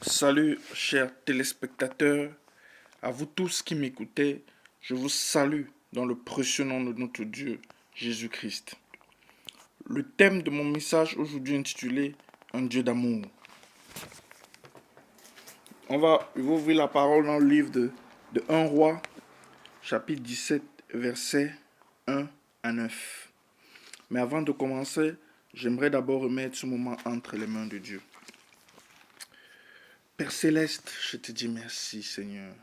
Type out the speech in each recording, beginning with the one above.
Salut, chers téléspectateurs, à vous tous qui m'écoutez, je vous salue dans le précieux nom de notre Dieu, Jésus-Christ. Le thème de mon message aujourd'hui est intitulé Un Dieu d'amour. Je vais ouvrir la parole dans le livre de 1 Roi, chapitre 17, versets 1 à 9. Mais avant de commencer, j'aimerais d'abord remettre ce moment entre les mains de Dieu. Père Céleste, je te dis merci, Seigneur,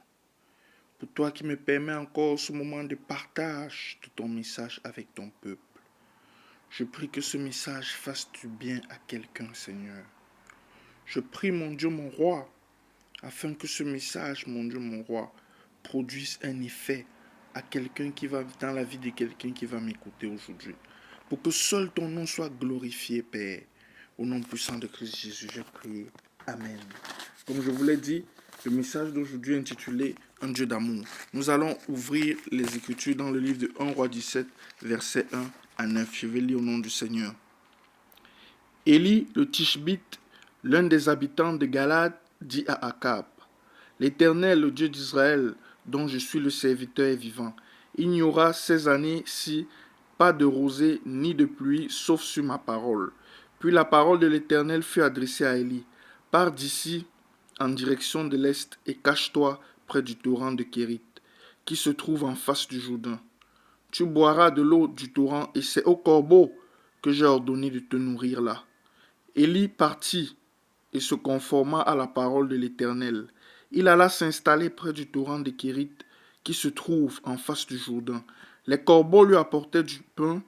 pour toi qui me permets encore ce moment de partage de ton message avec ton peuple. Je prie que ce message fasse du bien à quelqu'un, Seigneur. Je prie, mon Dieu, mon roi, afin que ce message, mon Dieu, mon roi, produise un effet à quelqu'un qui va, dans la vie de quelqu'un qui va m'écouter aujourd'hui. Pour que seul ton nom soit glorifié, Père. Au nom puissant de Christ Jésus, je prie. Amen. Comme je vous l'ai dit, le message d'aujourd'hui est intitulé Un Dieu d'amour. Nous allons ouvrir les Écritures dans le livre de 1 Roi 17, versets 1 à 9. Je vais lire au nom du Seigneur. Élie le Tishbite, l'un des habitants de Galade, dit à Akab: L'Éternel, le Dieu d'Israël, dont je suis le serviteur, est vivant. Il n'y aura ces années-ci pas de rosée ni de pluie, sauf sur ma parole. Puis la parole de l'Éternel fut adressée à Élie: Pars d'ici en direction de l'est et cache-toi près du torrent de Kérit, qui se trouve en face du Jourdain. Tu boiras de l'eau du torrent, et c'est au corbeau que j'ai ordonné de te nourrir là. Élie partit et se conforma à la parole de l'Éternel. Il alla s'installer près du torrent de Kérit, qui se trouve en face du Jourdain. Les corbeaux lui apportaient du pain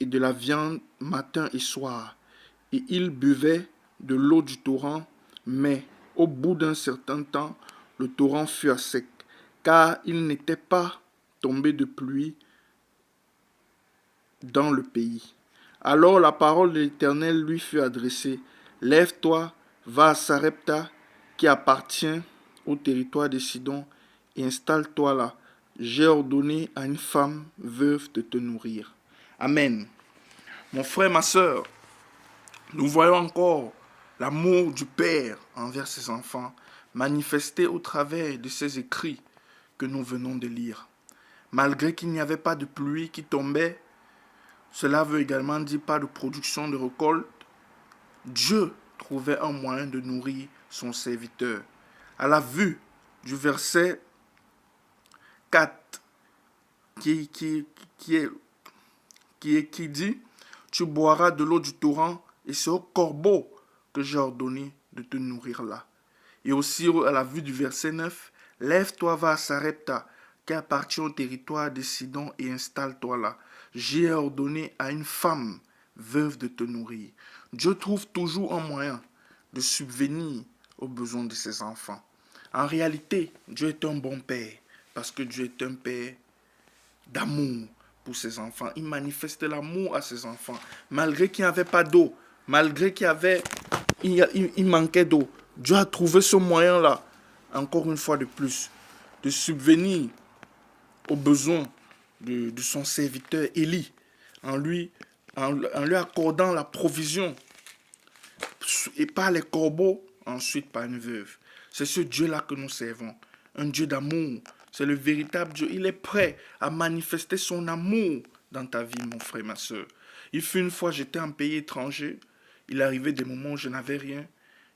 et de la viande matin et soir, et il buvait de l'eau du torrent, mais au bout d'un certain temps, le torrent fut à sec, car il n'était pas tombé de pluie dans le pays. Alors la parole de l'Éternel lui fut adressée: Lève-toi, va à Sarepta, qui appartient au territoire de Sidon, et installe-toi là. J'ai ordonné à une femme veuve de te nourrir. Amen. Mon frère, ma soeur, nous voyons encore l'amour du Père envers ses enfants manifesté au travers de ces écrits que nous venons de lire. Malgré qu'il n'y avait pas de pluie qui tombait, cela veut également dire pas de production de récolte, Dieu trouvait un moyen de nourrir son serviteur. À la vue du verset 4 qui dit: Tu boiras de l'eau du torrent, et c'est au corbeau que j'ai ordonné de te nourrir là. Et aussi à la vue du verset 9, Lève-toi, va à Sarepta, qui appartient au territoire de Sidon, et installe-toi là. J'ai ordonné à une femme veuve de te nourrir. Dieu trouve toujours un moyen de subvenir aux besoins de ses enfants. En réalité, Dieu est un bon père, parce que Dieu est un père d'amour pour ses enfants. Il manifeste l'amour à ses enfants, malgré qu'il n'y avait pas d'eau, malgré il manquait d'eau. Dieu a trouvé ce moyen-là, encore une fois de plus, de subvenir aux besoins de son serviteur Élie, en lui accordant la provision, et par les corbeaux, ensuite par une veuve. C'est ce Dieu-là que nous servons, un Dieu d'amour. C'est le véritable Dieu. Il est prêt à manifester son amour dans ta vie, mon frère, ma soeur. Il fut une fois, j'étais en pays étranger. Il arrivait des moments où je n'avais rien.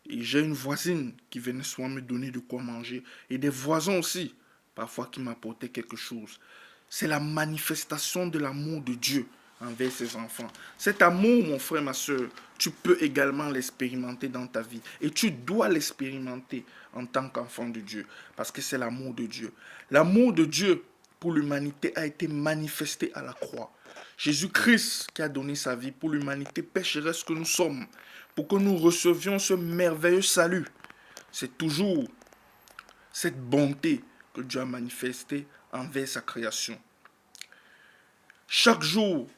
Et j'ai une voisine qui venait souvent me donner de quoi manger. Et des voisins aussi, parfois qui m'apportaient quelque chose. C'est la manifestation de l'amour de Dieu envers ses enfants. Cet amour, mon frère, ma soeur, tu peux également l'expérimenter dans ta vie. Et tu dois l'expérimenter en tant qu'enfant de Dieu. Parce que c'est l'amour de Dieu. L'amour de Dieu pour l'humanité a été manifesté à la croix. Jésus-Christ qui a donné sa vie pour l'humanité pécheresse que nous sommes, pour que nous recevions ce merveilleux salut. C'est toujours cette bonté que Dieu a manifestée envers sa création. Chaque jour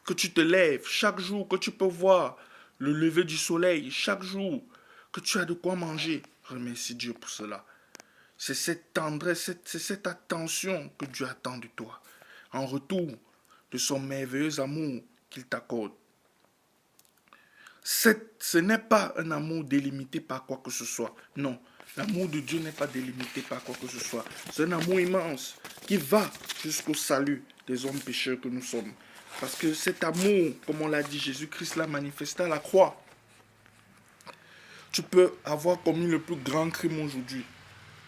que tu te lèves, chaque jour que tu peux voir le lever du soleil, chaque jour que tu as de quoi manger, remercie Dieu pour cela. C'est cette tendresse, c'est cette attention que Dieu attend de toi, en retour de son merveilleux amour qu'il t'accorde. Ce n'est pas un amour délimité par quoi que ce soit. Non, l'amour de Dieu n'est pas délimité par quoi que ce soit. C'est un amour immense qui va jusqu'au salut des hommes pécheurs que nous sommes. Parce que cet amour, comme on l'a dit, Jésus-Christ l'a manifesté à la croix. Tu peux avoir commis le plus grand crime aujourd'hui.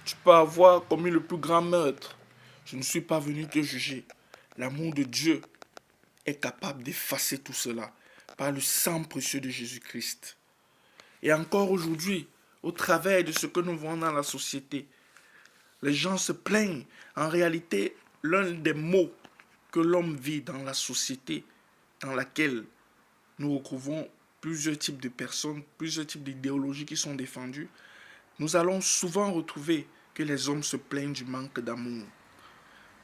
Tu peux avoir commis le plus grand meurtre. Je ne suis pas venu te juger. L'amour de Dieu est capable d'effacer tout cela par le sang précieux de Jésus-Christ. Et encore aujourd'hui, au travers de ce que nous voyons dans la société, les gens se plaignent. En réalité, l'un des maux que l'homme vit dans la société dans laquelle nous retrouvons plusieurs types de personnes, plusieurs types d'idéologies qui sont défendues, nous allons souvent retrouver que les hommes se plaignent du manque d'amour.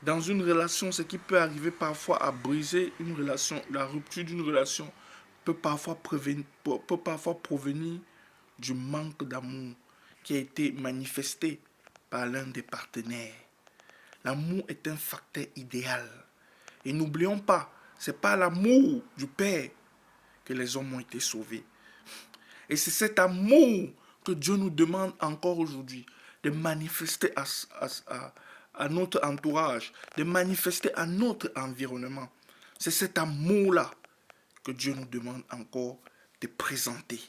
Dans une relation, ce qui peut arriver parfois à briser une relation, la rupture d'une relation peut parfois provenir du manque d'amour qui a été manifesté par l'un des partenaires. L'amour est un facteur idéal. Et n'oublions pas, c'est par l'amour du Père que les hommes ont été sauvés. Et c'est cet amour que Dieu nous demande encore aujourd'hui de manifester à notre entourage, de manifester à notre environnement. C'est cet amour-là que Dieu nous demande encore de présenter.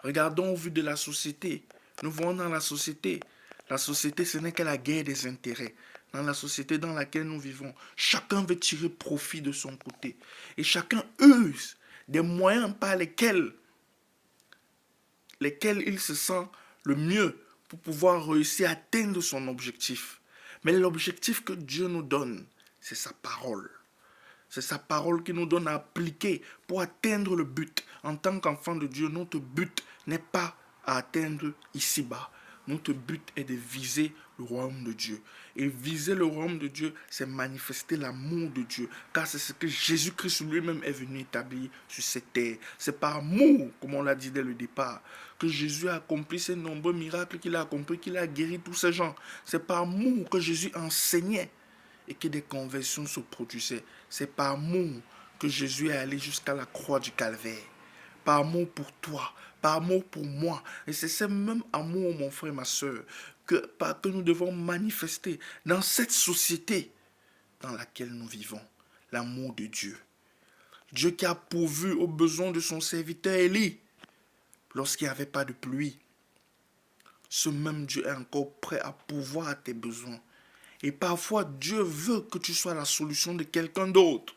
Regardons au vu de la société. Nous voyons dans la société, ce n'est que la guerre des intérêts. Dans la société dans laquelle nous vivons, chacun veut tirer profit de son côté. Et chacun use des moyens par lesquels il se sent le mieux pour pouvoir réussir à atteindre son objectif. Mais l'objectif que Dieu nous donne, c'est sa parole. C'est sa parole qui nous donne à appliquer pour atteindre le but. En tant qu'enfant de Dieu, notre but n'est pas à atteindre ici-bas. Notre but est de viser le royaume de Dieu. Et viser le royaume de Dieu, c'est manifester l'amour de Dieu. Car c'est ce que Jésus-Christ lui-même est venu établir sur cette terre. C'est par amour, comme on l'a dit dès le départ, que Jésus a accompli ces nombreux miracles qu'il a accomplis, qu'il a guéri tous ces gens. C'est par amour que Jésus enseignait et que des conversions se produisaient. C'est par amour que Jésus est allé jusqu'à la croix du Calvaire. Par amour pour toi, par amour pour moi. Et c'est ce même amour, mon frère, ma soeur, que nous devons manifester dans cette société dans laquelle nous vivons. L'amour de Dieu. Dieu qui a pourvu aux besoins de son serviteur Élie lorsqu'il n'y avait pas de pluie. Ce même Dieu est encore prêt à pourvoir à tes besoins. Et parfois, Dieu veut que tu sois la solution de quelqu'un d'autre.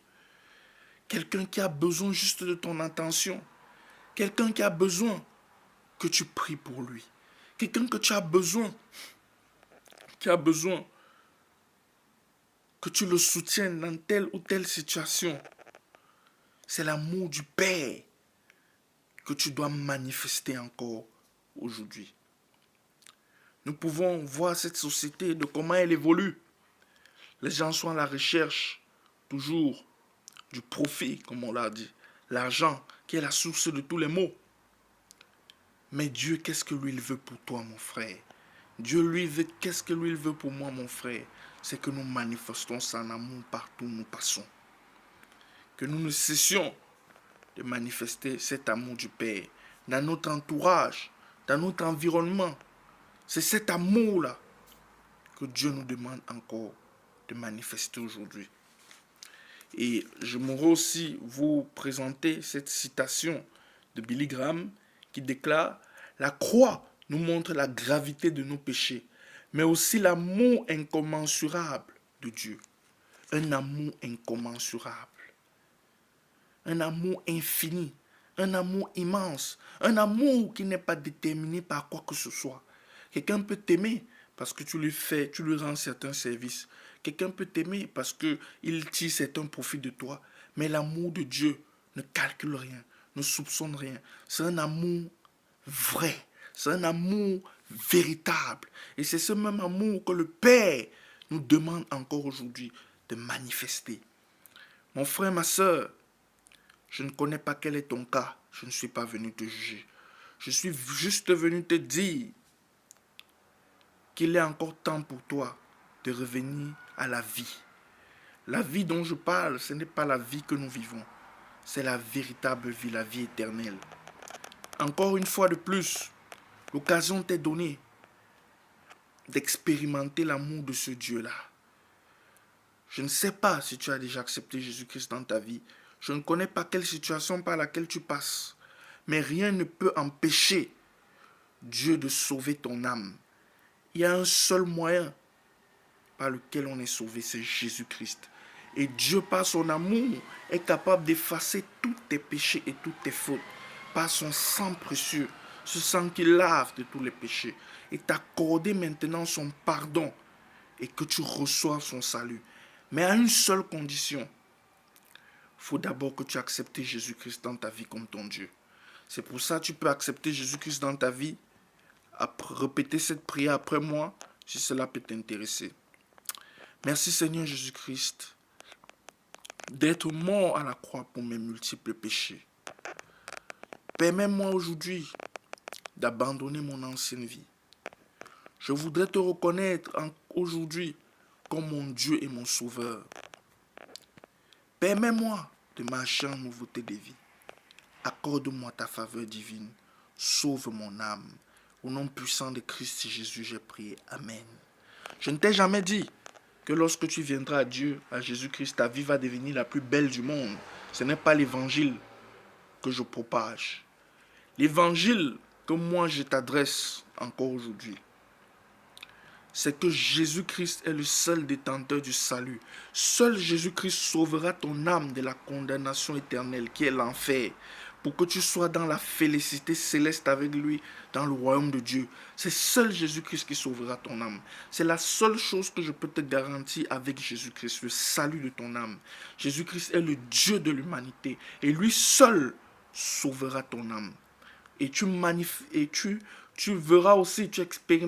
Quelqu'un qui a besoin juste de ton attention. Quelqu'un qui a besoin que tu pries pour lui. Quelqu'un que tu as besoin, que tu le soutiennes dans telle ou telle situation. C'est l'amour du Père que tu dois manifester encore aujourd'hui. Nous pouvons voir cette société de comment elle évolue. Les gens sont à la recherche toujours du profit, comme on l'a dit. L'argent qui est la source de tous les maux. Mais Dieu, qu'est-ce que lui il veut pour toi, mon frère? Dieu, qu'est-ce que lui il veut pour moi, mon frère? C'est que nous manifestons son amour partout où nous passons. Que nous ne cessions de manifester cet amour du Père dans notre entourage, dans notre environnement. C'est cet amour-là que Dieu nous demande encore de manifester aujourd'hui. Et j'aimerais aussi vous présenter cette citation de Billy Graham qui déclare « La croix nous montre la gravité de nos péchés, mais aussi l'amour incommensurable de Dieu. Un amour incommensurable. Un amour infini. Un amour immense. Un amour qui n'est pas déterminé par quoi que ce soit. Quelqu'un peut t'aimer parce que tu lui rends certains services. Quelqu'un peut t'aimer parce qu'il tire certains profits de toi. Mais l'amour de Dieu ne calcule rien, ne soupçonne rien. C'est un amour vrai. C'est un amour véritable. Et c'est ce même amour que le Père nous demande encore aujourd'hui de manifester. Mon frère, ma soeur, je ne connais pas quel est ton cas. Je ne suis pas venu te juger. Je suis juste venu te dire qu'il est encore temps pour toi de revenir à la vie. La vie dont je parle, ce n'est pas la vie que nous vivons. C'est la véritable vie, la vie éternelle. Encore une fois de plus, l'occasion t'est donnée d'expérimenter l'amour de ce Dieu-là. Je ne sais pas si tu as déjà accepté Jésus-Christ dans ta vie. Je ne connais pas quelle situation par laquelle tu passes. Mais rien ne peut empêcher Dieu de sauver ton âme. Il y a un seul moyen par lequel on est sauvé, c'est Jésus-Christ. Et Dieu, par son amour, est capable d'effacer tous tes péchés et toutes tes fautes. Par son sang précieux, ce sang qui lave de tous les péchés. Et t'accorder maintenant son pardon et que tu reçoives son salut. Mais à une seule condition. Il faut d'abord que tu acceptes Jésus-Christ dans ta vie comme ton Dieu. C'est pour ça que tu peux accepter Jésus-Christ dans ta vie. Répéter cette prière après moi, si cela peut t'intéresser. Merci Seigneur Jésus-Christ d'être mort à la croix pour mes multiples péchés. Permets-moi aujourd'hui d'abandonner mon ancienne vie. Je voudrais te reconnaître aujourd'hui comme mon Dieu et mon Sauveur. Permets-moi de marcher en nouveauté de vie. Accorde-moi ta faveur divine. Sauve mon âme. Au nom puissant de Christ Jésus, j'ai prié. Amen. Je ne t'ai jamais dit que lorsque tu viendras à Dieu, à Jésus-Christ, ta vie va devenir la plus belle du monde. Ce n'est pas l'évangile que je propage. L'évangile que moi je t'adresse encore aujourd'hui, c'est que Jésus-Christ est le seul détenteur du salut. Seul Jésus-Christ sauvera ton âme de la condamnation éternelle qui est l'enfer, pour que tu sois dans la félicité céleste avec lui dans le royaume de Dieu. C'est seul Jésus-Christ qui sauvera ton âme. C'est la seule chose que je peux te garantir avec Jésus-Christ, le salut de ton âme. Jésus-Christ est le Dieu de l'humanité et lui seul sauvera ton âme. Et tu verras aussi, tu expérimenteras